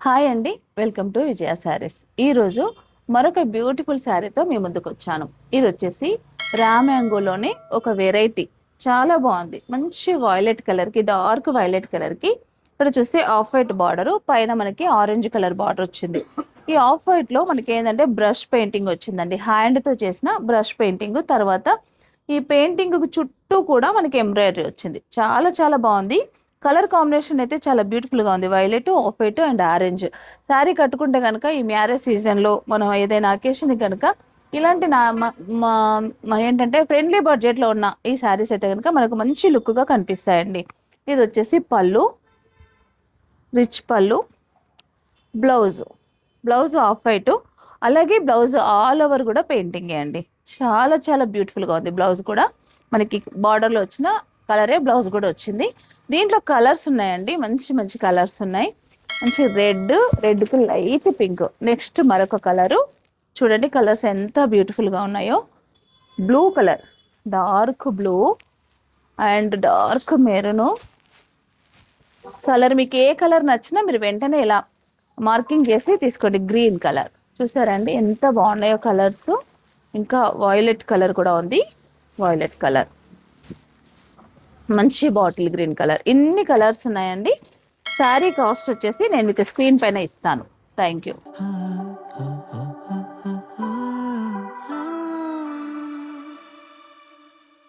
Hi అండి, welcome to విజయ శారీస్. ఈరోజు మరొక బ్యూటిఫుల్ శారీతో మీ ముందుకు వచ్చాను. ఇది వచ్చేసి రామ్యాంగోలోనే ఒక వెరైటీ. చాలా బాగుంది. మంచి వైలెట్ కలర్కి, డార్క్ వైలెట్ కలర్కి ఇక్కడ చూస్తే ఆఫ్ వైట్ బార్డర్, పైన మనకి ఆరెంజ్ కలర్ బార్డర్ వచ్చింది. ఈ ఆఫ్ వైట్లో మనకి ఏంటంటే బ్రష్ పెయింటింగ్ వచ్చిందండి. హ్యాండ్తో చేసిన బ్రష్ పెయింటింగ్. తర్వాత ఈ పెయింటింగ్ చుట్టూ కూడా మనకి ఎంబ్రాయిడరీ వచ్చింది. చాలా చాలా బాగుంది. కలర్ కాంబినేషన్ అయితే చాలా బ్యూటిఫుల్గా ఉంది. Violet, off white and orange. Sari కట్టుకుంటే కనుక ఈ మ్యారేజ్ సీజన్లో మనం ఏదైనా అకేషన్ కనుక ఇలాంటి ఏంటంటే ఫ్రెండ్లీ బడ్జెట్లో ఉన్న ఈ శారీస్ అయితే కనుక మనకు మంచి లుక్గా కనిపిస్తాయండి. ఇది వచ్చేసి పళ్ళు, రిచ్ పళ్ళు, బ్లౌజ్ ఆఫ్ వైట్, అలాగే బ్లౌజ్ ఆల్ ఓవర్ కూడా పెయింటింగే అండి. చాలా చాలా బ్యూటిఫుల్గా ఉంది. బ్లౌజ్ కూడా మనకి బార్డర్లో వచ్చిన కలరే బ్లౌజ్ కూడా వచ్చింది. దీంట్లో కలర్స్ ఉన్నాయండి, మంచి మంచి కలర్స్ ఉన్నాయి. మంచి రెడ్కి లైట్ పింక్. నెక్స్ట్ మరొక కలరు చూడండి, కలర్స్ ఎంత బ్యూటిఫుల్గా ఉన్నాయో. Blue colour, dark blue and dark maroon colour. మీకు ఏ కలర్ నచ్చినా మీరు వెంటనే ఇలా మార్కింగ్ చేసి తీసుకోండి. గ్రీన్ కలర్ చూసారండి ఎంత బాగున్నాయో కలర్స్. ఇంకా వైలెట్ కలర్ కూడా ఉంది. వైలెట్ కలర్, మంచి బాటిల్ గ్రీన్ కలర్. ఇన్ని కలర్స్ ఉన్నాయండి. శారీ కాస్ట్ వచ్చేసి నేను మీకు స్క్రీన్ పైన ఇస్తాను. Thank you.